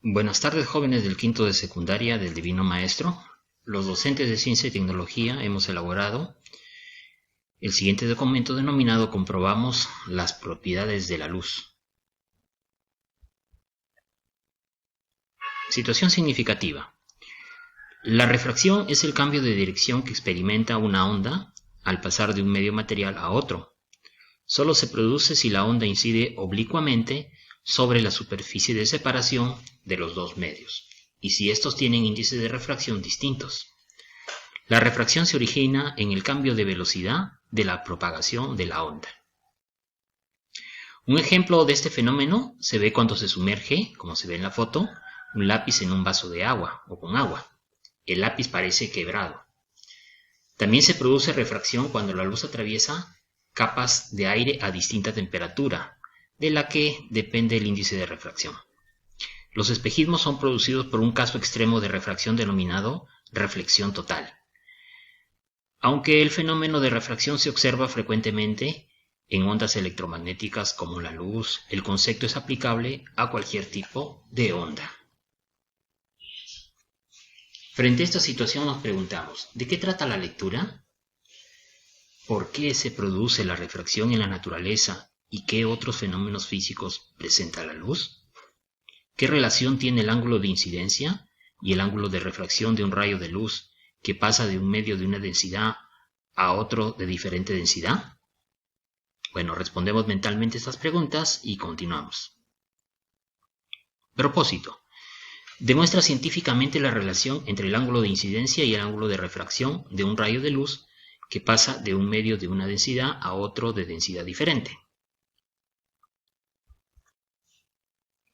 Buenas tardes, jóvenes del quinto de secundaria del Divino Maestro. Los docentes de Ciencia y Tecnología hemos elaborado el siguiente documento denominado Comprobamos las propiedades de la luz. Situación significativa. La refracción es el cambio de dirección que experimenta una onda al pasar de un medio material a otro. Solo se produce si la onda incide oblicuamente sobre la superficie de separación de los dos medios, y si estos tienen índices de refracción distintos. La refracción se origina en el cambio de velocidad de la propagación de la onda. Un ejemplo de este fenómeno se ve cuando se sumerge, como se ve en la foto, un lápiz en un vaso de agua o con agua. El lápiz parece quebrado. También se produce refracción cuando la luz atraviesa capas de aire a distinta temperatura, de la que depende el índice de refracción. Los espejismos son producidos por un caso extremo de refracción denominado reflexión total. Aunque el fenómeno de refracción se observa frecuentemente en ondas electromagnéticas como la luz, el concepto es aplicable a cualquier tipo de onda. Frente a esta situación nos preguntamos, ¿de qué trata la lectura? ¿Por qué se produce la refracción en la naturaleza y qué otros fenómenos físicos presenta la luz? ¿Qué relación tiene el ángulo de incidencia y el ángulo de refracción de un rayo de luz que pasa de un medio de una densidad a otro de diferente densidad? Bueno, respondemos mentalmente estas preguntas y continuamos. Propósito. Demuestra científicamente la relación entre el ángulo de incidencia y el ángulo de refracción de un rayo de luz que pasa de un medio de una densidad a otro de densidad diferente.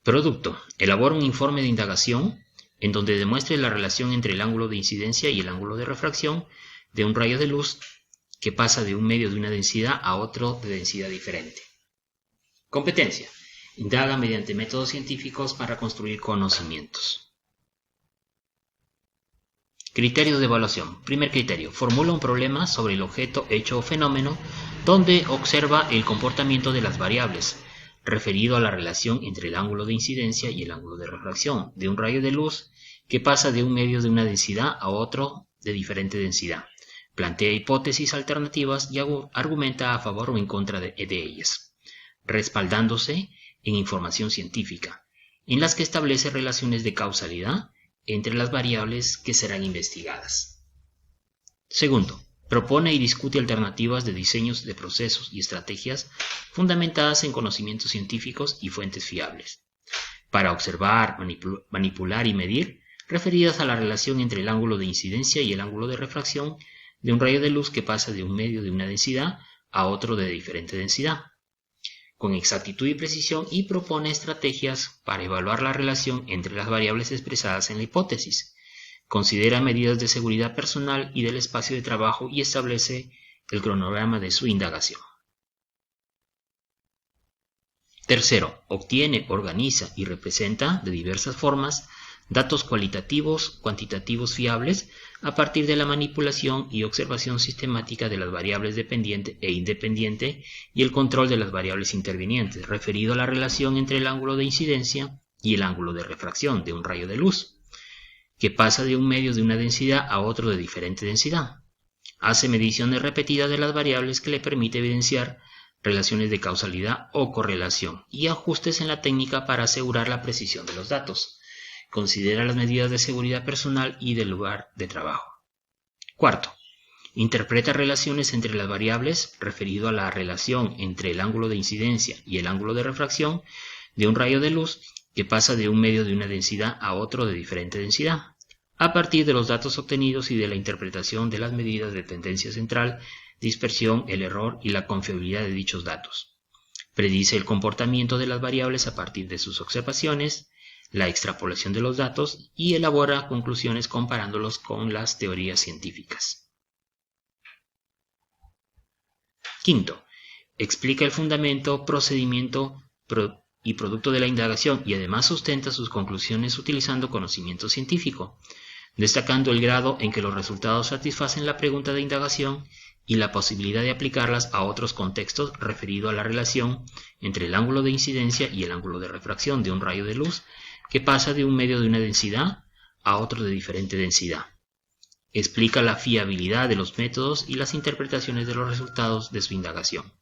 Producto. Elabora un informe de indagación en donde demuestre la relación entre el ángulo de incidencia y el ángulo de refracción de un rayo de luz que pasa de un medio de una densidad a otro de densidad diferente. Competencia. Indaga mediante métodos científicos para construir conocimientos. Criterios de evaluación. Primer criterio. Formula un problema sobre el objeto, hecho o fenómeno donde observa el comportamiento de las variables referido a la relación entre el ángulo de incidencia y el ángulo de refracción de un rayo de luz que pasa de un medio de una densidad a otro de diferente densidad. Plantea hipótesis alternativas y argumenta a favor o en contra de ellas, respaldándose en información científica, en las que establece relaciones de causalidad entre las variables que serán investigadas. Segundo, propone y discute alternativas de diseños de procesos y estrategias fundamentadas en conocimientos científicos y fuentes fiables, para observar, manipular y medir, referidas a la relación entre el ángulo de incidencia y el ángulo de refracción de un rayo de luz que pasa de un medio de una densidad a otro de diferente densidad, con exactitud y precisión, y propone estrategias para evaluar la relación entre las variables expresadas en la hipótesis. Considera medidas de seguridad personal y del espacio de trabajo y establece el cronograma de su indagación. Tercero, obtiene, organiza y representa de diversas formas datos cualitativos, cuantitativos fiables a partir de la manipulación y observación sistemática de las variables dependiente e independiente y el control de las variables intervinientes, referido a la relación entre el ángulo de incidencia y el ángulo de refracción de un rayo de luz, que pasa de un medio de una densidad a otro de diferente densidad. Hace mediciones repetidas de las variables que le permite evidenciar relaciones de causalidad o correlación y ajustes en la técnica para asegurar la precisión de los datos. Considera las medidas de seguridad personal y del lugar de trabajo. Cuarto, interpreta relaciones entre las variables referido a la relación entre el ángulo de incidencia y el ángulo de refracción de un rayo de luz que pasa de un medio de una densidad a otro de diferente densidad, a partir de los datos obtenidos y de la interpretación de las medidas de tendencia central, dispersión, el error y la confiabilidad de dichos datos. Predice el comportamiento de las variables a partir de sus observaciones, la extrapolación de los datos y elabora conclusiones comparándolos con las teorías científicas. Quinto, explica el fundamento, procedimiento y producto de la indagación y además sustenta sus conclusiones utilizando conocimiento científico, destacando el grado en que los resultados satisfacen la pregunta de indagación y la posibilidad de aplicarlas a otros contextos referido a la relación entre el ángulo de incidencia y el ángulo de refracción de un rayo de luz que pasa de un medio de una densidad a otro de diferente densidad. Explica la fiabilidad de los métodos y las interpretaciones de los resultados de su indagación,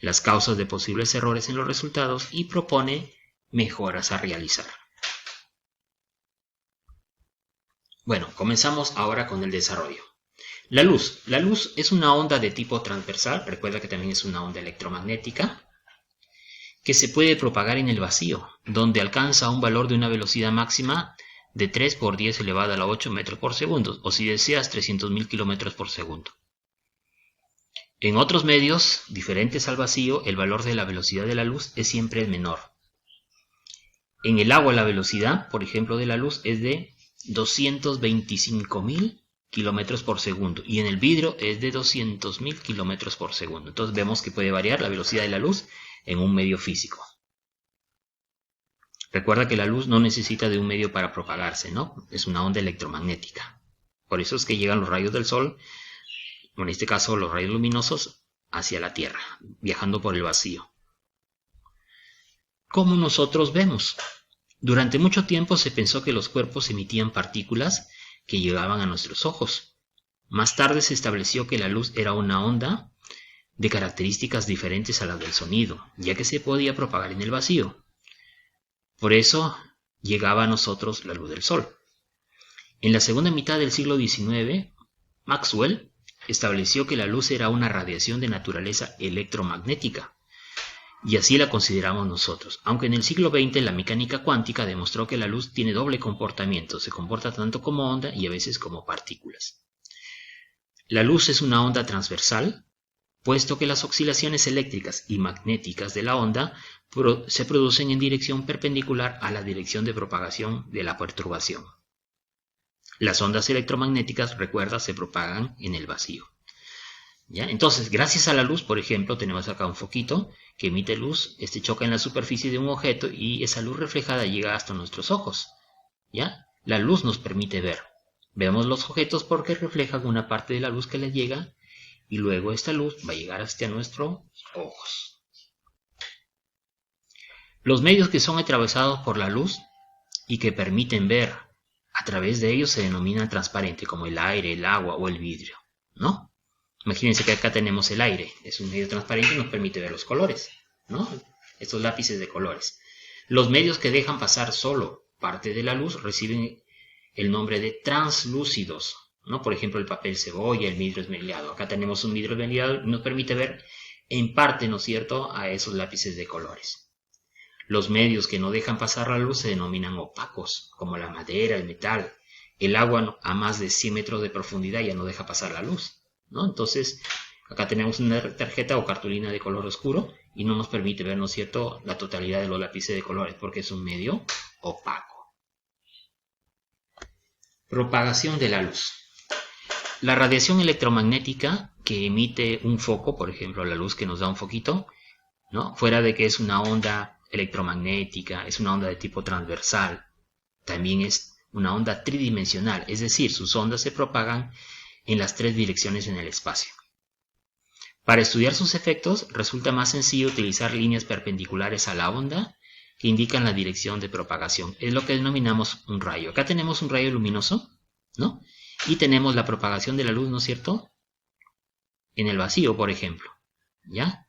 las causas de posibles errores en los resultados y propone mejoras a realizar. Bueno, comenzamos ahora con el desarrollo. La luz. La luz es una onda de tipo transversal, recuerda que también es una onda electromagnética, que se puede propagar en el vacío, donde alcanza un valor de una velocidad máxima de 3 por 10 elevada a la 8 metros por segundo, o si deseas 300.000 kilómetros por segundo. En otros medios diferentes al vacío, el valor de la velocidad de la luz es siempre menor. En el agua la velocidad, por ejemplo, de la luz es de 225.000 kilómetros por segundo y en el vidrio es de 200.000 kilómetros por segundo. Entonces vemos que puede variar la velocidad de la luz en un medio físico. Recuerda que la luz no necesita de un medio para propagarse, ¿no? Es una onda electromagnética. Por eso es que llegan los rayos del sol, en este caso los rayos luminosos, hacia la Tierra, viajando por el vacío. ¿Cómo nosotros vemos? Durante mucho tiempo se pensó que los cuerpos emitían partículas que llegaban a nuestros ojos. Más tarde se estableció que la luz era una onda de características diferentes a las del sonido, ya que se podía propagar en el vacío. Por eso llegaba a nosotros la luz del sol. En la segunda mitad del siglo XIX, Maxwell estableció que la luz era una radiación de naturaleza electromagnética, y así la consideramos nosotros, aunque en el siglo XX la mecánica cuántica demostró que la luz tiene doble comportamiento, se comporta tanto como onda y a veces como partículas. La luz es una onda transversal, puesto que las oscilaciones eléctricas y magnéticas de la onda se producen en dirección perpendicular a la dirección de propagación de la perturbación. Las ondas electromagnéticas, recuerda, se propagan en el vacío. ¿Ya? Entonces, gracias a la luz, por ejemplo, tenemos acá un foquito que emite luz, choca en la superficie de un objeto y esa luz reflejada llega hasta nuestros ojos. ¿Ya? La luz nos permite ver. Vemos los objetos porque reflejan una parte de la luz que les llega y luego esta luz va a llegar hasta nuestros ojos. Los medios que son atravesados por la luz y que permiten ver a través de ellos se denominan transparentes, como el aire, el agua o el vidrio, ¿no? Imagínense que acá tenemos el aire, es un medio transparente y nos permite ver los colores, ¿no? Estos lápices de colores. Los medios que dejan pasar solo parte de la luz reciben el nombre de translúcidos, ¿no? Por ejemplo, el papel cebolla, el vidrio esmeriado. Acá tenemos un vidrio esmeriado y nos permite ver en parte, ¿no es cierto?, a esos lápices de colores. Los medios que no dejan pasar la luz se denominan opacos, como la madera, el metal. El agua a más de 100 metros de profundidad ya no deja pasar la luz, ¿no? Entonces, acá tenemos una tarjeta o cartulina de color oscuro y no nos permite ver, ¿no es cierto?, la totalidad de los lápices de colores porque es un medio opaco. Propagación de la luz. La radiación electromagnética que emite un foco, por ejemplo, la luz que nos da un foquito, ¿no? Fuera de que es una onda electromagnética, es una onda de tipo transversal, también es una onda tridimensional, es decir, sus ondas se propagan en las 3 direcciones en el espacio. Para estudiar sus efectos, resulta más sencillo utilizar líneas perpendiculares a la onda que indican la dirección de propagación. Es lo que denominamos un rayo. Acá tenemos un rayo luminoso, ¿no? Y tenemos la propagación de la luz, ¿no es cierto?, en el vacío, por ejemplo, ¿ya?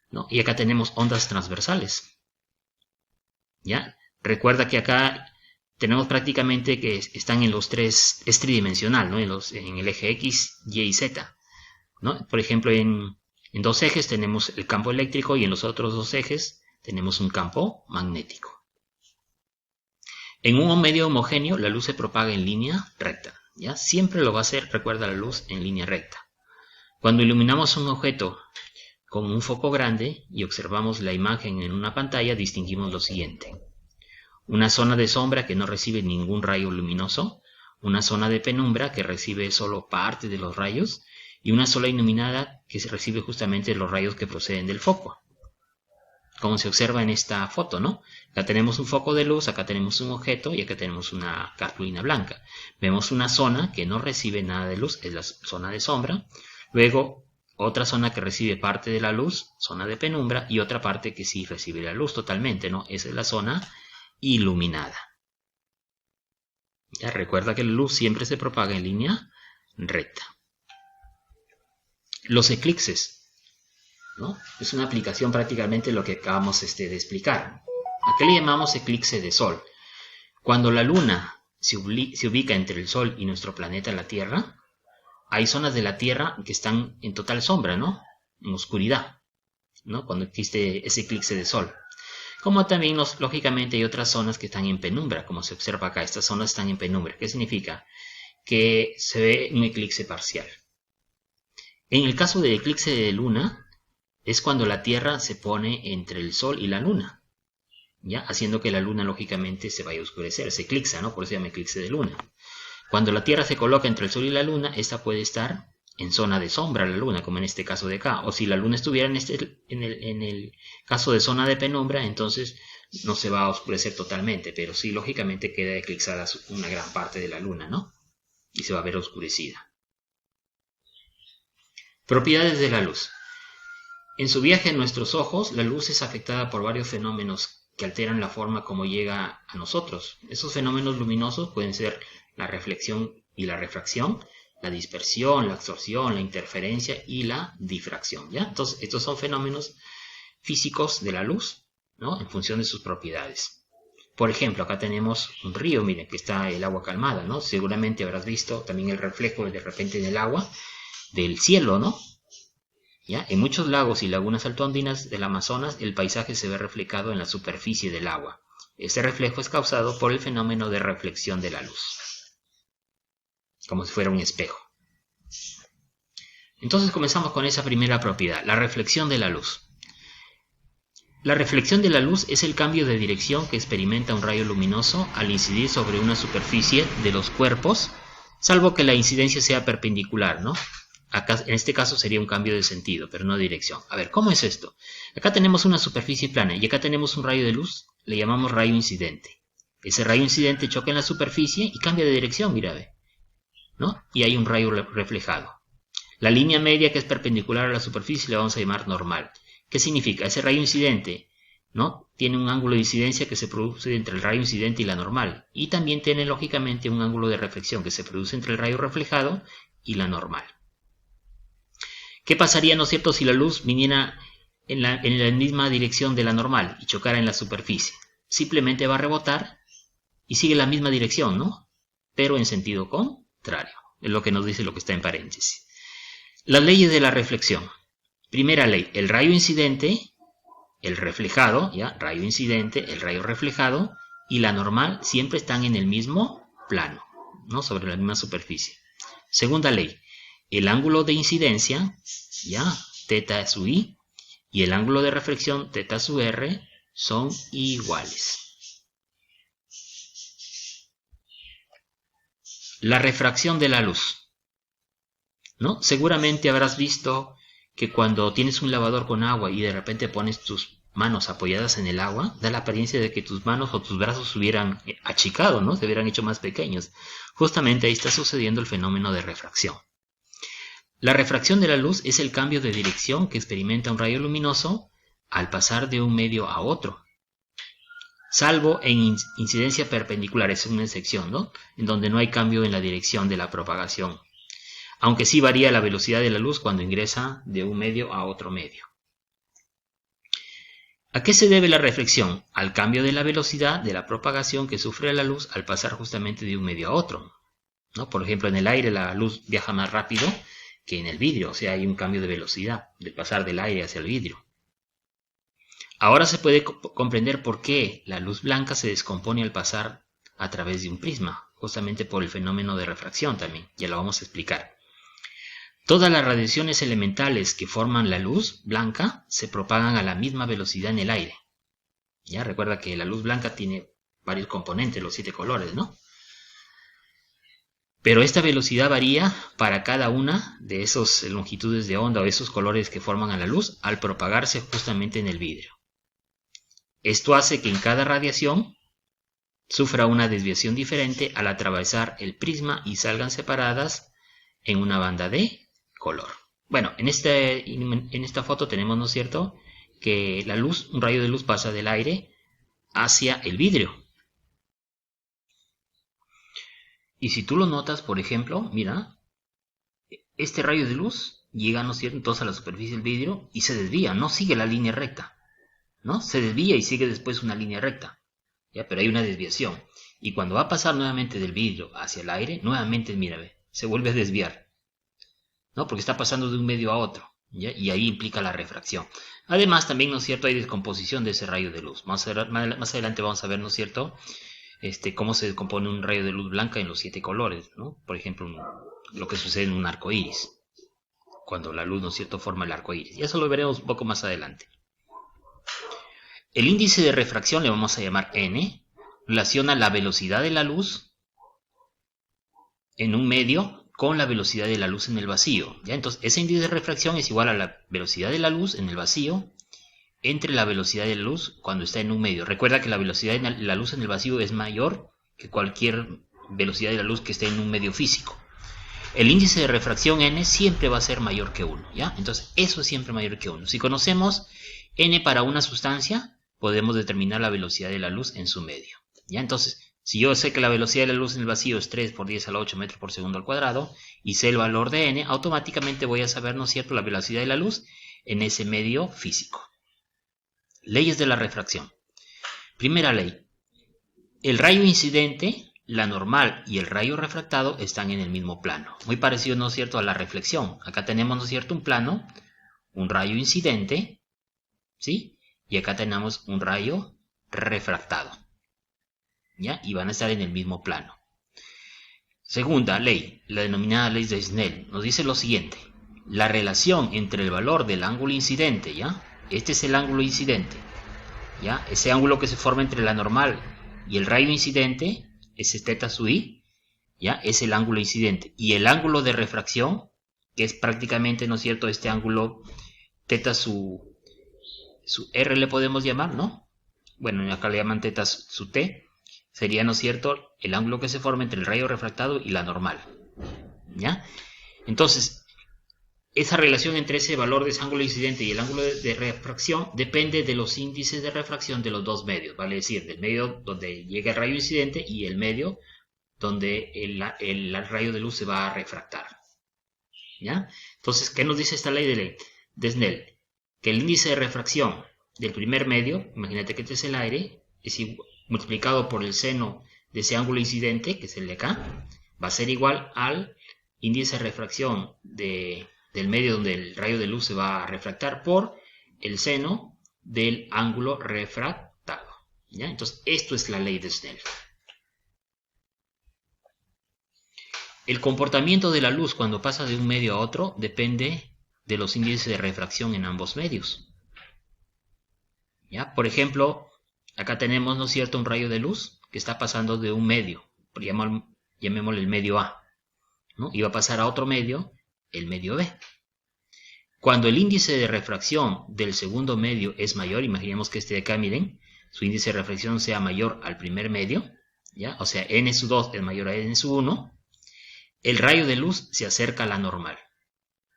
¿No? Y acá tenemos ondas transversales, ¿ya? Recuerda que acá tenemos prácticamente que están en los 3, es tridimensional, ¿no? En el eje X, Y y Z, ¿no? Por ejemplo, en 2 ejes tenemos el campo eléctrico y en los otros 2 ejes tenemos un campo magnético. En un medio homogéneo la luz se propaga en línea recta, ¿ya? Siempre lo va a hacer, recuerda, la luz en línea recta. Cuando iluminamos un objeto con un foco grande y observamos la imagen en una pantalla, distinguimos lo siguiente: una zona de sombra que no recibe ningún rayo luminoso, una zona de penumbra que recibe solo parte de los rayos y una sola iluminada que recibe justamente los rayos que proceden del foco, como se observa en esta foto, ¿no? Acá tenemos un foco de luz, acá tenemos un objeto y acá tenemos una cartulina blanca. Vemos una zona que no recibe nada de luz, es la zona de sombra. Luego otra zona que recibe parte de la luz, zona de penumbra, y otra parte que sí recibe la luz totalmente, ¿no? Esa es la zona iluminada. Ya recuerda que la luz siempre se propaga en línea recta. Los eclipses, ¿no? Es una aplicación prácticamente lo que acabamos de explicar. ¿A qué le llamamos eclipse de sol? Cuando la luna se ubica entre el sol y nuestro planeta, la Tierra, hay zonas de la Tierra que están en total sombra, ¿no? En oscuridad, ¿no? Cuando existe ese eclipse de sol. Como también, lógicamente, hay otras zonas que están en penumbra, como se observa acá. Estas zonas están en penumbra. ¿Qué significa? Que se ve un eclipse parcial. En el caso del eclipse de luna, es cuando la Tierra se pone entre el sol y la luna, ¿ya? Haciendo que la luna, lógicamente, se vaya a oscurecer. Se eclipsa, ¿no? Por eso se llama eclipse de luna. Cuando la Tierra se coloca entre el sol y la luna, esta puede estar en zona de sombra, la luna, como en este caso de acá. O si la luna estuviera en el caso de zona de penumbra, entonces no se va a oscurecer totalmente, pero sí, lógicamente, queda eclipsada una gran parte de la luna, ¿no? Y se va a ver oscurecida. Propiedades de la luz. En su viaje a nuestros ojos, la luz es afectada por varios fenómenos que alteran la forma como llega a nosotros. Esos fenómenos luminosos pueden ser la reflexión y la refracción, la dispersión, la absorción, la interferencia y la difracción, ¿ya? Entonces, estos son fenómenos físicos de la luz, ¿no? En función de sus propiedades. Por ejemplo, acá tenemos un río, miren, que está el agua calmada, ¿no? Seguramente habrás visto también el reflejo de repente en el agua del cielo, ¿no? ¿Ya? En muchos lagos y lagunas altoandinas del Amazonas, el paisaje se ve reflejado en la superficie del agua. Este reflejo es causado por el fenómeno de reflexión de la luz, como si fuera un espejo. Entonces comenzamos con esa primera propiedad, la reflexión de la luz. La reflexión de la luz es el cambio de dirección que experimenta un rayo luminoso al incidir sobre una superficie de los cuerpos, salvo que la incidencia sea perpendicular, ¿no? Acá, en este caso sería un cambio de sentido, pero no de dirección. A ver, ¿cómo es esto? Acá tenemos una superficie plana y acá tenemos un rayo de luz, le llamamos rayo incidente. Ese rayo incidente choca en la superficie y cambia de dirección, mira, ve, ¿no? Y hay un rayo reflejado. La línea media que es perpendicular a la superficie le vamos a llamar normal. ¿Qué significa? Ese rayo incidente, ¿no? Tiene un ángulo de incidencia que se produce entre el rayo incidente y la normal. Y también tiene, lógicamente, un ángulo de reflexión que se produce entre el rayo reflejado y la normal. ¿Qué pasaría, no es cierto, si la luz viniera en la misma dirección de la normal y chocara en la superficie? Simplemente va a rebotar y sigue la misma dirección, ¿no? Pero en sentido contrario. Es lo que nos dice lo que está en paréntesis. Las leyes de la reflexión. Primera ley, el rayo incidente, el reflejado, ¿ya? Rayo incidente, el rayo reflejado y la normal siempre están en el mismo plano, ¿no? Sobre la misma superficie. Segunda ley, el ángulo de incidencia, ¿ya? Teta sub i, y el ángulo de reflexión, teta sub r, son iguales. La refracción de la luz, ¿no? Seguramente habrás visto que cuando tienes un lavador con agua y de repente pones tus manos apoyadas en el agua, da la apariencia de que tus manos o tus brazos se hubieran achicado, ¿no? Se hubieran hecho más pequeños. Justamente ahí está sucediendo el fenómeno de refracción. La refracción de la luz es el cambio de dirección que experimenta un rayo luminoso al pasar de un medio a otro. Salvo en incidencia perpendicular, es una excepción, ¿no? En donde no hay cambio en la dirección de la propagación. Aunque sí varía la velocidad de la luz cuando ingresa de un medio a otro medio. ¿A qué se debe la reflexión? Al cambio de la velocidad de la propagación que sufre la luz al pasar justamente de un medio a otro, ¿no? Por ejemplo, en el aire la luz viaja más rápido que en el vidrio, o sea, hay un cambio de velocidad del pasar del aire hacia el vidrio. Ahora se puede comprender por qué la luz blanca se descompone al pasar a través de un prisma, justamente por el fenómeno de refracción también, ya lo vamos a explicar. Todas las radiaciones elementales que forman la luz blanca se propagan a la misma velocidad en el aire. Ya recuerda que la luz blanca tiene varios componentes, los 7 colores, ¿no? Pero esta velocidad varía para cada una de esas longitudes de onda o esos colores que forman a la luz al propagarse justamente en el vidrio. Esto hace que en cada radiación sufra una desviación diferente al atravesar el prisma y salgan separadas en una banda de color. Bueno, en esta foto tenemos, ¿no es cierto?, que la luz, un rayo de luz pasa del aire hacia el vidrio. Y si tú lo notas, por ejemplo, mira, este rayo de luz llega, ¿no es cierto?, entonces a la superficie del vidrio y se desvía, no sigue la línea recta, ¿no? Se desvía y sigue después una línea recta, ¿ya? Pero hay una desviación. Y cuando va a pasar nuevamente del vidrio hacia el aire, nuevamente, mira, ve, se vuelve a desviar, ¿no? Porque está pasando de un medio a otro, ¿ya? Y ahí implica la refracción. Además, también, ¿no es cierto?, hay descomposición de ese rayo de luz. Más adelante vamos a ver, ¿no es cierto?, cómo se descompone un rayo de luz blanca en los 7 colores, ¿no? Por ejemplo, lo que sucede en un arco iris, cuando la luz, ¿no es cierto?, forma el arco iris. Y eso lo veremos un poco más adelante. El índice de refracción le vamos a llamar N, relaciona la velocidad de la luz en un medio con la velocidad de la luz en el vacío, ¿ya? Entonces, ese índice de refracción es igual a la velocidad de la luz en el vacío entre la velocidad de la luz cuando está en un medio. Recuerda que la velocidad de la luz en el vacío es mayor que cualquier velocidad de la luz que esté en un medio físico. El índice de refracción N siempre va a ser mayor que 1, ¿ya? Entonces, eso es siempre mayor que 1. Si conocemos N para una sustancia, podemos determinar la velocidad de la luz en su medio, ¿ya? Entonces, si yo sé que la velocidad de la luz en el vacío es 3 por 10 a la 8 metros por segundo al cuadrado, y sé el valor de N, automáticamente voy a saber, ¿no es cierto?, la velocidad de la luz en ese medio físico. Leyes de la refracción. Primera ley. El rayo incidente, la normal y el rayo refractado están en el mismo plano. Muy parecido, ¿no es cierto?, a la reflexión. Acá tenemos, ¿no es cierto?, un plano, un rayo incidente, ¿sí? Y acá tenemos un rayo refractado, ¿ya? Y van a estar en el mismo plano. Segunda ley, la denominada ley de Snell, nos dice lo siguiente. La relación entre el valor del ángulo incidente, ¿ya? Este es el ángulo incidente, ¿ya? Ese ángulo que se forma entre la normal y el rayo incidente, ese θ sub i, ¿ya? Es el ángulo incidente. Y el ángulo de refracción, que es prácticamente, ¿no es cierto?, este ángulo θ sub r le podemos llamar, ¿no? Bueno, acá le llaman θ sub t, sería, ¿no es cierto?, el ángulo que se forma entre el rayo refractado y la normal, ¿ya? Entonces, esa relación entre ese valor de ese ángulo incidente y el ángulo de refracción depende de los índices de refracción de los dos medios, vale decir, del medio donde llega el rayo incidente y el medio donde el rayo de luz se va a refractar, ¿ya? Entonces, ¿qué nos dice esta ley de Snell? Que el índice de refracción del primer medio, imagínate que este es el aire, es multiplicado por el seno de ese ángulo incidente, que es el de acá, va a ser igual al índice de refracción del medio donde el rayo de luz se va a refractar por el seno del ángulo refractado, ¿ya? Entonces, esto es la ley de Snell. El comportamiento de la luz cuando pasa de un medio a otro depende de los índices de refracción en ambos medios, ¿ya? Por ejemplo, acá tenemos, ¿no es cierto?, un rayo de luz que está pasando de un medio, llamémosle el medio A, ¿no? Y va a pasar a otro medio, el medio B. Cuando el índice de refracción del segundo medio es mayor, imaginemos que este de acá, miren, su índice de refracción sea mayor al primer medio, ¿ya? O sea, n sub 2 es mayor a n sub 1, el rayo de luz se acerca a la normal,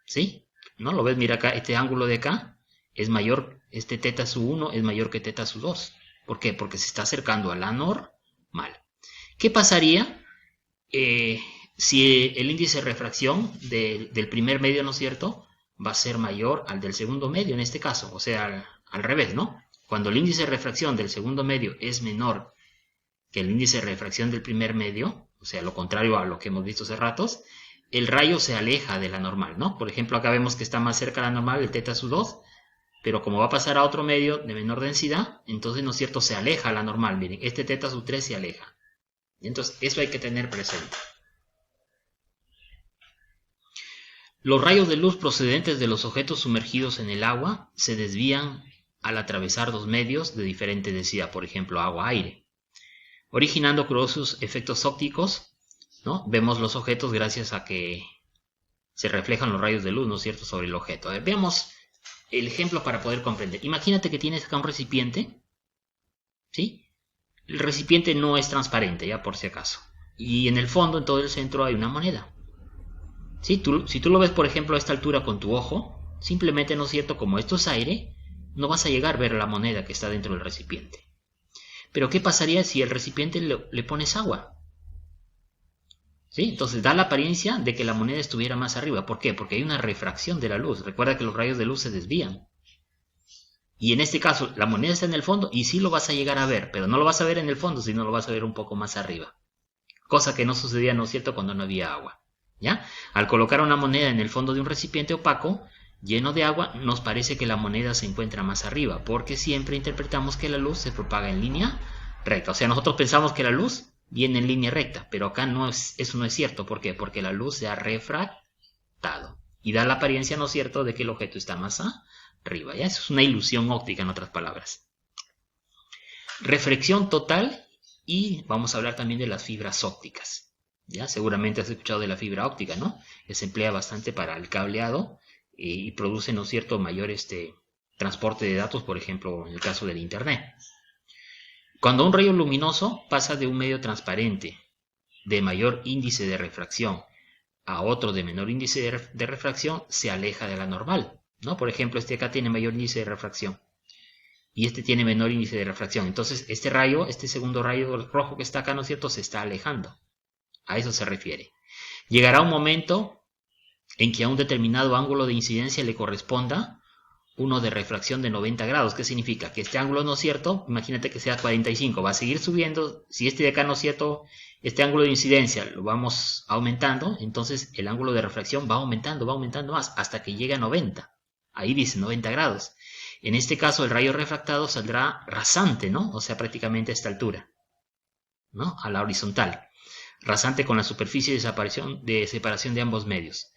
¿sí? ¿No lo ves? Mira acá, este ángulo de acá es mayor, este θ sub 1 es mayor que θ sub 2. ¿Por qué? Porque se está acercando a la normal. ¿Qué pasaría si el índice de refracción del primer medio, ¿no es cierto?, va a ser mayor al del segundo medio en este caso? O sea, al revés, ¿no? Cuando el índice de refracción del segundo medio es menor que el índice de refracción del primer medio, o sea, lo contrario a lo que hemos visto hace ratos, el rayo se aleja de la normal, ¿no? Por ejemplo, acá vemos que está más cerca de la normal el θ sub 2, pero como va a pasar a otro medio de menor densidad, entonces, ¿no es cierto?, se aleja a la normal. Miren, este θ sub 3 se aleja. Y entonces, eso hay que tener presente. Los rayos de luz procedentes de los objetos sumergidos en el agua se desvían al atravesar dos medios de diferente densidad, por ejemplo, agua-aire, originando curiosos efectos ópticos, ¿no? Vemos los objetos gracias a que se reflejan los rayos de luz, ¿no es cierto?, sobre el objeto. A ver, veamos el ejemplo para poder comprender. Imagínate que tienes acá un recipiente, ¿sí? El recipiente no es transparente, ya por si acaso. Y en el fondo, en todo el centro, hay una moneda. ¿Sí? Si tú lo ves, por ejemplo, a esta altura con tu ojo, simplemente, ¿no es cierto?, como esto es aire, no vas a llegar a ver la moneda que está dentro del recipiente. Pero ¿qué pasaría si al recipiente le pones agua? ¿Sí? Entonces da la apariencia de que la moneda estuviera más arriba. ¿Por qué? Porque hay una refracción de la luz. Recuerda que los rayos de luz se desvían. Y en este caso, la moneda está en el fondo y sí lo vas a llegar a ver, pero no lo vas a ver en el fondo, sino lo vas a ver un poco más arriba. Cosa que no sucedía, ¿no es cierto?, cuando no había agua. ¿Ya? Al colocar una moneda en el fondo de un recipiente opaco, lleno de agua, nos parece que la moneda se encuentra más arriba, porque siempre interpretamos que la luz se propaga en línea recta. O sea, nosotros pensamos que la luz viene en línea recta, pero acá eso no es cierto. ¿Por qué? Porque la luz se ha refractado y da la apariencia, ¿no es cierto?, de que el objeto está más arriba. ¿Ya? Eso es una ilusión óptica, en otras palabras. Reflexión total, y vamos a hablar también de las fibras ópticas. ¿Ya? Seguramente has escuchado de la fibra óptica, ¿no? Se emplea bastante para el cableado y produce, ¿no es cierto?, mayor transporte de datos, por ejemplo, en el caso del Internet. Cuando un rayo luminoso pasa de un medio transparente de mayor índice de refracción a otro de menor índice de refracción, se aleja de la normal, ¿no? Por ejemplo, este acá tiene mayor índice de refracción y este tiene menor índice de refracción. Entonces, este rayo, este segundo rayo rojo que está acá, ¿no es cierto?, se está alejando. A eso se refiere. Llegará un momento en que a un determinado ángulo de incidencia le corresponda uno de refracción de 90 grados. ¿Qué significa? Que este ángulo, ¿no es cierto?, imagínate que sea 45, va a seguir subiendo. Si este de acá, ¿no es cierto?, este ángulo de incidencia lo vamos aumentando, entonces el ángulo de refracción va aumentando más, hasta que llega a 90. Ahí dice 90 grados. En este caso, el rayo refractado saldrá rasante, ¿no? O sea, prácticamente a esta altura, ¿no?, a la horizontal. Rasante con la superficie de separación de ambos medios.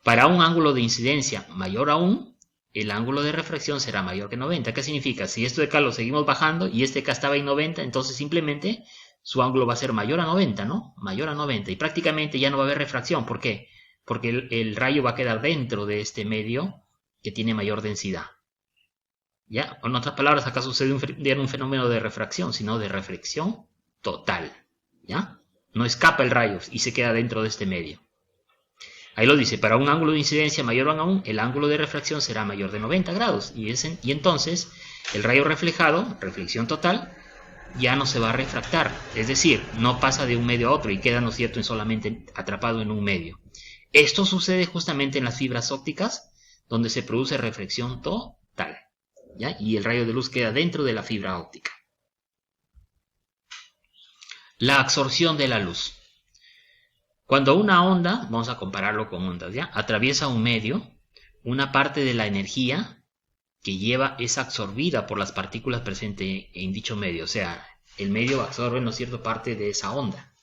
Para un ángulo de incidencia mayor aún, el ángulo de refracción será mayor que 90. ¿Qué significa? Si esto de acá lo seguimos bajando y este acá estaba en 90, entonces simplemente su ángulo va a ser mayor a 90, ¿no? Mayor a 90. Y prácticamente ya no va a haber refracción. ¿Por qué? Porque el rayo va a quedar dentro de este medio que tiene mayor densidad. ¿Ya? En otras palabras, acá sucede un fenómeno de refracción, sino de reflexión total. ¿Ya? No escapa el rayo y se queda dentro de este medio. Ahí lo dice, para un ángulo de incidencia mayor aún, el ángulo de refracción será mayor de 90 grados. Y entonces, el rayo reflejado, reflexión total, ya no se va a refractar. Es decir, no pasa de un medio a otro y queda, ¿no es cierto?, solamente atrapado en un medio. Esto sucede justamente en las fibras ópticas, donde se produce reflexión total. ¿Ya? Y el rayo de luz queda dentro de la fibra óptica. La absorción de la luz. Cuando una onda, vamos a compararlo con ondas, ¿ya?, atraviesa un medio, una parte de la energía que lleva es absorbida por las partículas presentes en dicho medio. O sea, el medio absorbe, ¿no es cierto?, parte de esa onda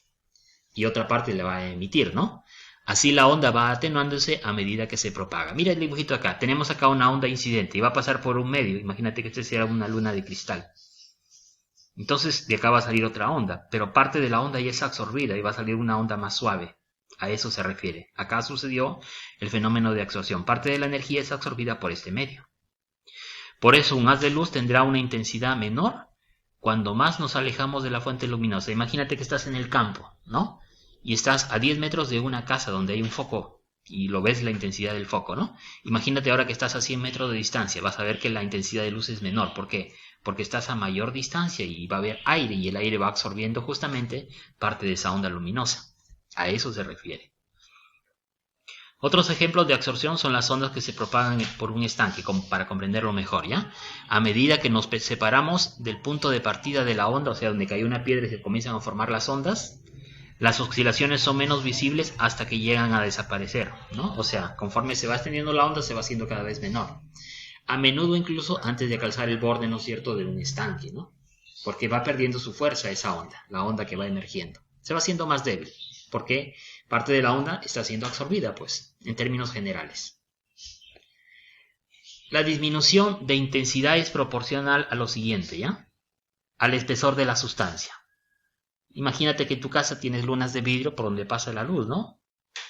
y otra parte la va a emitir, ¿no? Así la onda va atenuándose a medida que se propaga. Mira el dibujito acá. Tenemos acá una onda incidente y va a pasar por un medio. Imagínate que este sea una luna de cristal. Entonces de acá va a salir otra onda, pero parte de la onda ya es absorbida y va a salir una onda más suave. A eso se refiere. Acá sucedió el fenómeno de absorción. Parte de la energía es absorbida por este medio. Por eso un haz de luz tendrá una intensidad menor cuando más nos alejamos de la fuente luminosa. Imagínate que estás en el campo, ¿no? Y estás a 10 metros de una casa donde hay un foco y lo ves la intensidad del foco, ¿no? Imagínate ahora que estás a 100 metros de distancia. Vas a ver que la intensidad de luz es menor. ¿Por qué? Porque estás a mayor distancia y va a haber aire y el aire va absorbiendo justamente parte de esa onda luminosa. A eso se refiere. Otros ejemplos de absorción son las ondas que se propagan por un estanque, para comprenderlo mejor, ¿ya? A medida que nos separamos del punto de partida de la onda, o sea, donde cayó una piedra y se comienzan a formar las ondas, las oscilaciones son menos visibles hasta que llegan a desaparecer, ¿no? O sea, conforme se va extendiendo la onda, se va haciendo cada vez menor. A menudo incluso antes de alcanzar el borde, ¿no es cierto?, de un estanque, ¿no? Porque va perdiendo su fuerza esa onda, la onda que va emergiendo. Se va haciendo más débil, porque parte de la onda está siendo absorbida, pues, en términos generales. La disminución de intensidad es proporcional a lo siguiente, ¿ya? Al espesor de la sustancia. Imagínate que en tu casa tienes lunas de vidrio por donde pasa la luz, ¿no?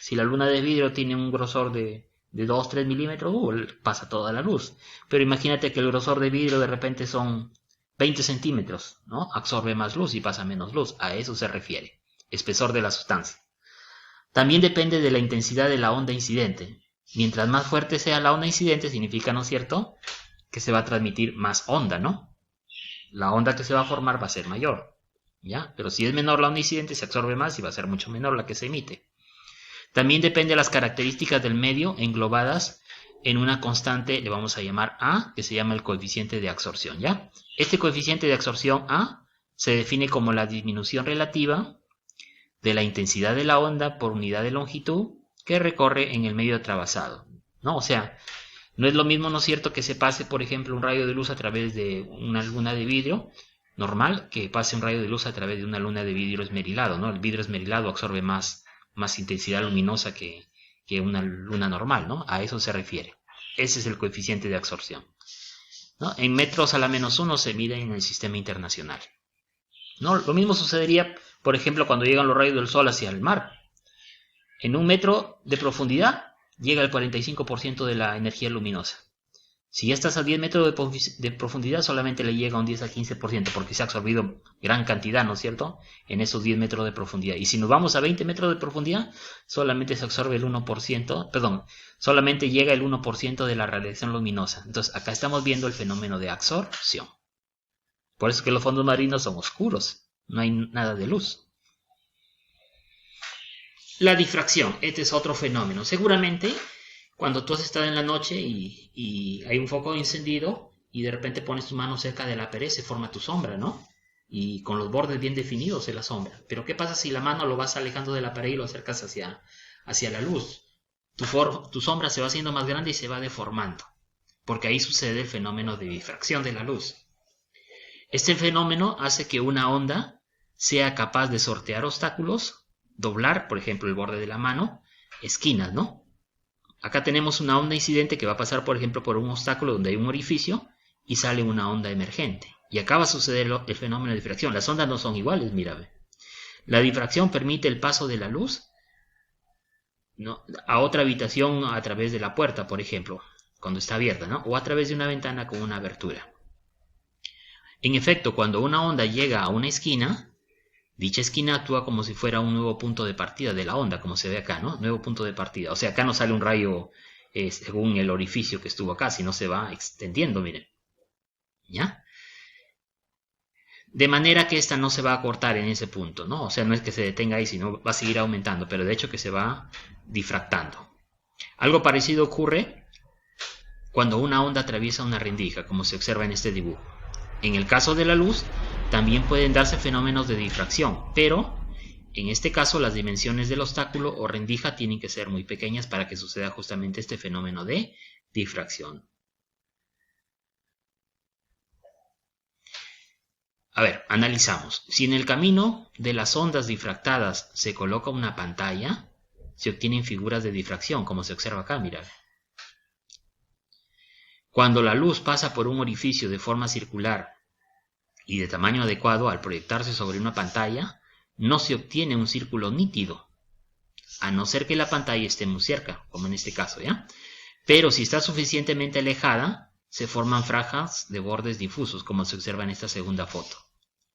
Si la luna de vidrio tiene un grosor de 2-3 milímetros, pasa toda la luz. Pero imagínate que el grosor de vidrio de repente son 20 centímetros, ¿no? Absorbe más luz y pasa menos luz. A eso se refiere. Espesor de la sustancia. También depende de la intensidad de la onda incidente. Mientras más fuerte sea la onda incidente, significa, ¿no es cierto?, que se va a transmitir más onda, ¿no? La onda que se va a formar va a ser mayor, ¿ya? Pero si es menor la onda incidente, se absorbe más y va a ser mucho menor la que se emite. También depende de las características del medio englobadas en una constante, le vamos a llamar A, que se llama el coeficiente de absorción, ¿ya? Este coeficiente de absorción A se define como la disminución relativa de la intensidad de la onda por unidad de longitud que recorre en el medio atravesado, ¿no? O sea, no es lo mismo, ¿no es cierto?, que se pase, por ejemplo, un rayo de luz a través de una luna de vidrio normal, que pase un rayo de luz a través de una luna de vidrio esmerilado, ¿no? El vidrio esmerilado absorbe más intensidad luminosa que una luna normal, ¿no? A eso se refiere. Ese es el coeficiente de absorción, ¿no? En metros a la -1 se mide en el sistema internacional, ¿no? Lo mismo sucedería, por ejemplo, cuando llegan los rayos del sol hacia el mar. En 1 metro de profundidad llega el 45% de la energía luminosa. Si ya estás a 10 metros de profundidad, solamente le llega un 10 al 15%, porque se ha absorbido gran cantidad, ¿no es cierto?, en esos 10 metros de profundidad. Y si nos vamos a 20 metros de profundidad, solamente se absorbe el 1%, perdón, solamente llega el 1% de la radiación luminosa. Entonces, acá estamos viendo el fenómeno de absorción. Por eso es que los fondos marinos son oscuros, no hay nada de luz. La difracción, este es otro fenómeno. Seguramente, cuando tú has estado en la noche y hay un foco encendido y de repente pones tu mano cerca de la pared, se forma tu sombra, ¿no? Y con los bordes bien definidos en la sombra. Pero ¿qué pasa si la mano lo vas alejando de la pared y lo acercas hacia la luz? Tu sombra se va haciendo más grande y se va deformando, porque ahí sucede el fenómeno de difracción de la luz. Este fenómeno hace que una onda sea capaz de sortear obstáculos, doblar, por ejemplo, el borde de la mano, esquinas, ¿no? Acá tenemos una onda incidente que va a pasar, por ejemplo, por un obstáculo donde hay un orificio y sale una onda emergente. Y acá va a suceder el fenómeno de difracción. Las ondas no son iguales, mira. La difracción permite el paso de la luz, ¿no?, a otra habitación a través de la puerta, por ejemplo, cuando está abierta, ¿no?, o a través de una ventana con una abertura. En efecto, cuando una onda llega a una esquina, dicha esquina actúa como si fuera un nuevo punto de partida de la onda, como se ve acá, ¿no? Nuevo punto de partida. O sea, acá no sale un rayo según el orificio que estuvo acá, sino se va extendiendo, miren. ¿Ya? De manera que esta no se va a cortar en ese punto, ¿no? O sea, no es que se detenga ahí, sino va a seguir aumentando, pero de hecho que se va difractando. Algo parecido ocurre cuando una onda atraviesa una rendija, como se observa en este dibujo. En el caso de la luz, también pueden darse fenómenos de difracción, pero en este caso las dimensiones del obstáculo o rendija tienen que ser muy pequeñas para que suceda justamente este fenómeno de difracción. A ver, analizamos. Si en el camino de las ondas difractadas se coloca una pantalla, se obtienen figuras de difracción, como se observa acá, mirad. Cuando la luz pasa por un orificio de forma circular y de tamaño adecuado, al proyectarse sobre una pantalla, no se obtiene un círculo nítido, a no ser que la pantalla esté muy cerca, como en este caso, ¿ya? Pero si está suficientemente alejada, se forman franjas de bordes difusos, como se observa en esta segunda foto.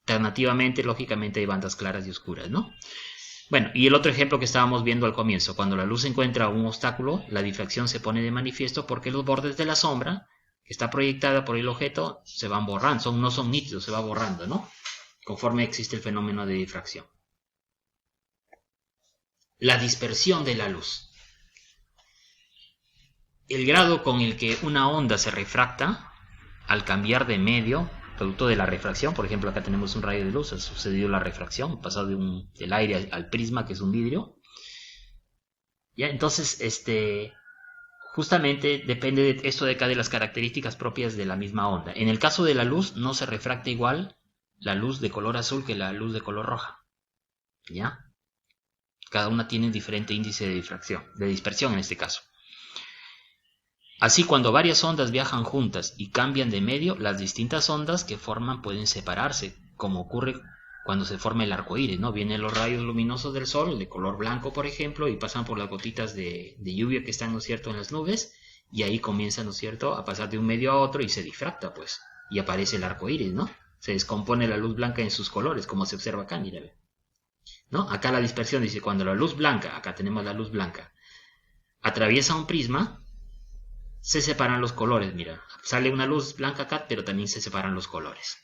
Alternativamente, lógicamente, hay bandas claras y oscuras, ¿no? Bueno, y el otro ejemplo que estábamos viendo al comienzo, cuando la luz encuentra un obstáculo, la difracción se pone de manifiesto porque los bordes de la sombra que está proyectada por el objeto se van borrando, no son nítidos, se va borrando, ¿no?, conforme existe el fenómeno de difracción. La dispersión de la luz. El grado con el que una onda se refracta al cambiar de medio, producto de la refracción, por ejemplo, acá tenemos un rayo de luz, ha sucedido la refracción, pasado del aire al prisma, que es un vidrio. Ya, entonces, justamente depende de esto de acá de las características propias de la misma onda. En el caso de la luz, no se refracta igual la luz de color azul que la luz de color roja. ¿Ya? Cada una tiene un diferente índice de difracción, de dispersión en este caso. Así, cuando varias ondas viajan juntas y cambian de medio, las distintas ondas que forman pueden separarse, como ocurre cuando se forma el arco iris, ¿no? Vienen los rayos luminosos del sol, de color blanco, por ejemplo, y pasan por las gotitas de lluvia que están, ¿no es cierto?, en las nubes, y ahí comienzan, ¿no es cierto?, a pasar de un medio a otro y se difracta, pues, y aparece el arco iris, ¿no? Se descompone la luz blanca en sus colores, como se observa acá, mira, ¿no? Acá la dispersión dice, cuando la luz blanca, acá tenemos la luz blanca, atraviesa un prisma, se separan los colores, mira, sale una luz blanca acá, pero también se separan los colores.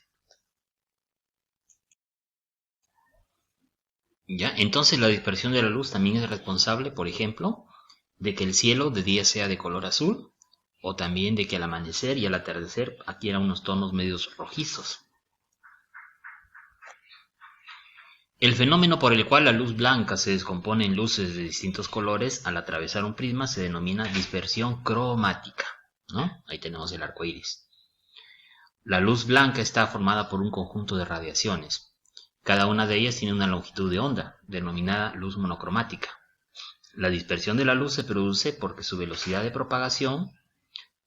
¿Ya? Entonces la dispersión de la luz también es responsable, por ejemplo, de que el cielo de día sea de color azul, o también de que al amanecer y al atardecer adquiera unos tonos medios rojizos. El fenómeno por el cual la luz blanca se descompone en luces de distintos colores al atravesar un prisma se denomina dispersión cromática, ¿no? Ahí tenemos el arco iris. La luz blanca está formada por un conjunto de radiaciones. Cada una de ellas tiene una longitud de onda, denominada luz monocromática. La dispersión de la luz se produce porque su velocidad de propagación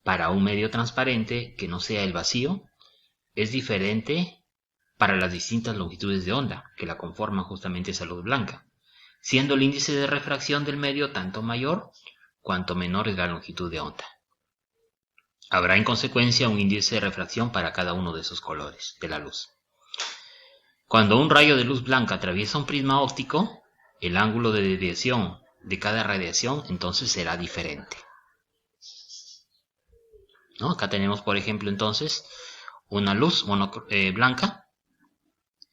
para un medio transparente que no sea el vacío es diferente para las distintas longitudes de onda que la conforman justamente esa luz blanca, siendo el índice de refracción del medio tanto mayor cuanto menor es la longitud de onda. Habrá en consecuencia un índice de refracción para cada uno de esos colores de la luz. Cuando un rayo de luz blanca atraviesa un prisma óptico, el ángulo de desviación de cada radiación entonces será diferente, ¿no? Acá tenemos, por ejemplo, entonces una luz blanca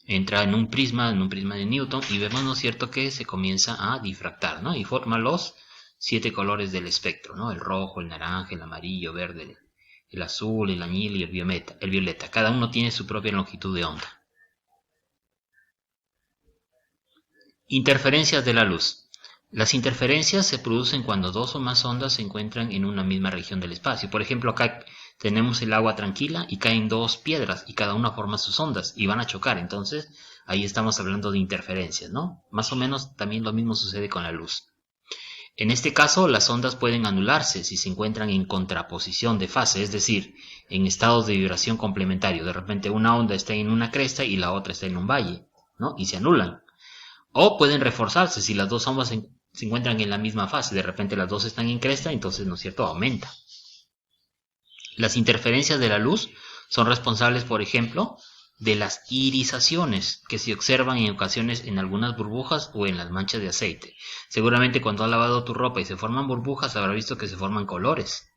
entra en un prisma de Newton y vemos, ¿no es cierto?, que se comienza a difractar, ¿no? Y forma los 7 colores del espectro, ¿no? El rojo, el naranja, el amarillo, verde, el azul, el añil y el violeta. Cada uno tiene su propia longitud de onda. Interferencias de la luz. Las interferencias se producen cuando dos o más ondas se encuentran en una misma región del espacio. Por ejemplo, acá tenemos el agua tranquila y caen dos piedras y cada una forma sus ondas y van a chocar. Entonces, ahí estamos hablando de interferencias, ¿no? Más o menos también lo mismo sucede con la luz. En este caso, las ondas pueden anularse si se encuentran en contraposición de fase, es decir, en estados de vibración complementario. De repente una onda está en una cresta y la otra está en un valle, ¿no? Y se anulan. O pueden reforzarse si las dos ondas se encuentran en la misma fase. De repente las dos están en cresta, entonces, ¿no es cierto?, aumenta. Las interferencias de la luz son responsables, por ejemplo, de las irisaciones que se observan en ocasiones en algunas burbujas o en las manchas de aceite. Seguramente cuando has lavado tu ropa y se forman burbujas, habrás visto que se forman colores,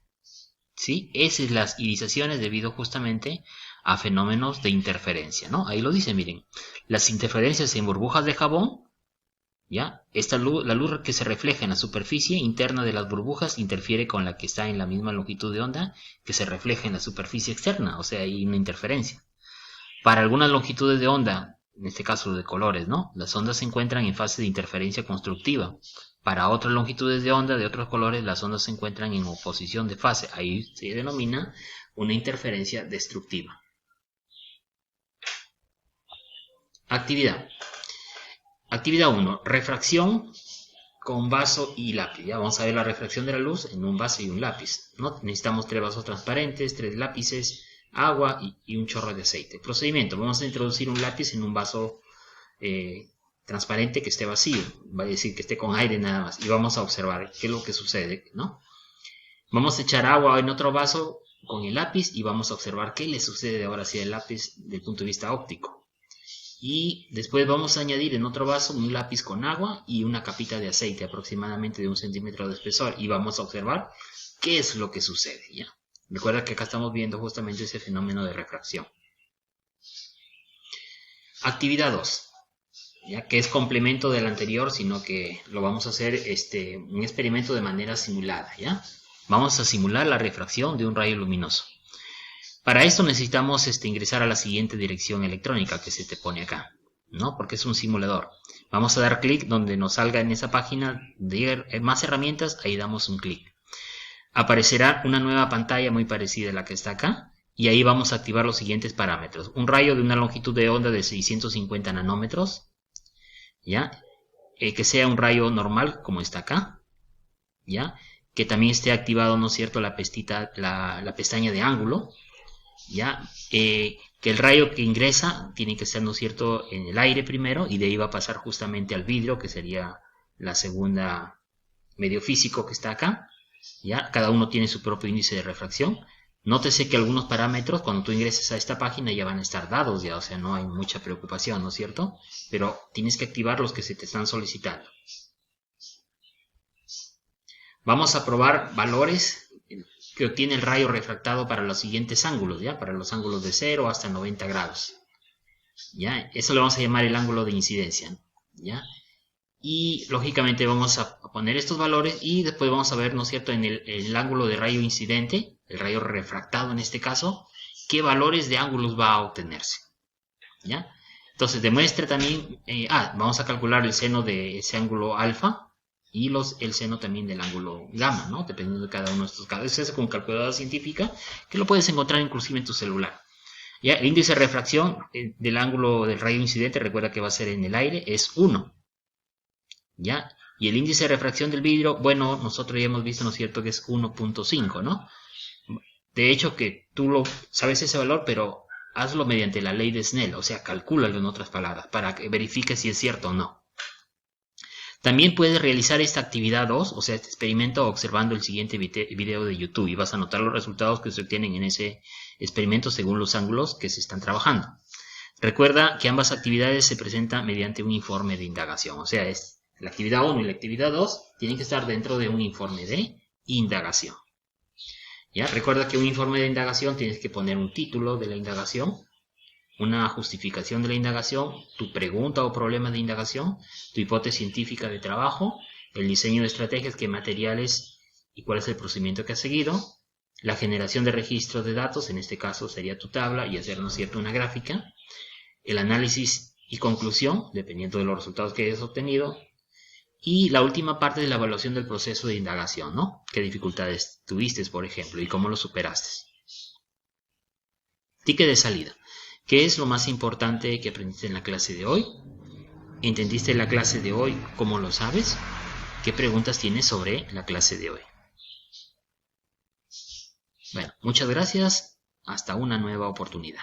¿sí? Esas son las irisaciones debido justamente a fenómenos de interferencia, ¿no? Ahí lo dice, miren. Las interferencias en burbujas de jabón, ¿ya? La luz que se refleja en la superficie interna de las burbujas interfiere con la que está en la misma longitud de onda que se refleja en la superficie externa, o sea, hay una interferencia. Para algunas longitudes de onda, en este caso de colores, ¿no?, las ondas se encuentran en fase de interferencia constructiva. Para otras longitudes de onda de otros colores, las ondas se encuentran en oposición de fase. Ahí se denomina una interferencia destructiva. Actividad. Actividad 1. Refracción con vaso y lápiz. Ya vamos a ver la refracción de la luz en un vaso y un lápiz, ¿no? Necesitamos 3 vasos transparentes, 3 lápices, agua y un chorro de aceite. Procedimiento. Vamos a introducir un lápiz en un vaso transparente que esté vacío. Va a decir que esté con aire nada más. Y vamos a observar qué es lo que sucede, ¿no? Vamos a echar agua en otro vaso con el lápiz y vamos a observar qué le sucede ahora hacia el lápiz desde el punto de vista óptico. Y después vamos a añadir en otro vaso un lápiz con agua y una capita de aceite aproximadamente de 1 centímetro de espesor y vamos a observar qué es lo que sucede, ¿ya? Recuerda que acá estamos viendo justamente ese fenómeno de refracción. Actividad 2, ¿ya? Que es complemento del anterior, sino que lo vamos a hacer un experimento de manera simulada, ¿ya? Vamos a simular la refracción de un rayo luminoso. Para esto necesitamos ingresar a la siguiente dirección electrónica que se te pone acá, ¿no? Porque es un simulador. Vamos a dar clic donde nos salga en esa página de más herramientas, ahí damos un clic. Aparecerá una nueva pantalla muy parecida a la que está acá y ahí vamos a activar los siguientes parámetros. Un rayo de una longitud de onda de 650 nanómetros, ¿ya? Que sea un rayo normal como está acá, ¿ya? Que también esté activado, ¿no es cierto?, la pestaña de ángulo, ¿ya? Que el rayo que ingresa tiene que ser, ¿no es cierto?, en el aire primero y de ahí va a pasar justamente al vidrio, que sería la segunda medio físico que está acá, ¿ya? Cada uno tiene su propio índice de refracción. Nótese que algunos parámetros cuando tú ingreses a esta página ya van a estar dados, ya, o sea, no hay mucha preocupación, ¿no es cierto? Pero tienes que activar los que se te están solicitando. Vamos a probar valores que obtiene el rayo refractado para los siguientes ángulos, ¿ya? Para los ángulos de 0 hasta 90 grados, ¿ya? Eso le vamos a llamar el ángulo de incidencia, ¿ya? y lógicamente vamos a poner estos valores y después vamos a ver, ¿no es cierto?, en el ángulo de rayo incidente, el rayo refractado en este caso, qué valores de ángulos va a obtenerse, ¿ya? Entonces demuestra también, vamos a calcular el seno de ese ángulo alfa y el seno también del ángulo gamma, ¿no? Dependiendo de cada uno de estos casos. Es con calculadora científica que lo puedes encontrar inclusive en tu celular. ¿Ya? El índice de refracción del ángulo del rayo incidente, recuerda que va a ser en el aire, es 1. ¿Ya? Y el índice de refracción del vidrio, bueno, nosotros ya hemos visto, ¿no es cierto?, que es 1.5, ¿no? De hecho, que tú sabes ese valor, pero hazlo mediante la ley de Snell, o sea, calcúlalo en otras palabras, para que verifiques si es cierto o no. También puedes realizar esta actividad 2, o sea, este experimento, observando el siguiente video de YouTube, y vas a notar los resultados que se obtienen en ese experimento según los ángulos que se están trabajando. Recuerda que ambas actividades se presentan mediante un informe de indagación, o sea, la actividad 1 y la actividad 2 tienen que estar dentro de un informe de indagación. ¿Ya? Recuerda que un informe de indagación tienes que poner un título de la indagación, una justificación de la indagación, tu pregunta o problema de indagación, tu hipótesis científica de trabajo, el diseño de estrategias, qué materiales y cuál es el procedimiento que has seguido, la generación de registros de datos, en este caso sería tu tabla y hacer, ¿no es cierto?, una gráfica, el análisis y conclusión, dependiendo de los resultados que hayas obtenido, y la última parte de la evaluación del proceso de indagación, ¿no? ¿Qué dificultades tuviste, por ejemplo, y cómo lo superaste? Ticket de salida. ¿Qué es lo más importante que aprendiste en la clase de hoy? ¿Entendiste la clase de hoy? ¿Cómo lo sabes? ¿Qué preguntas tienes sobre la clase de hoy? Bueno, muchas gracias. Hasta una nueva oportunidad.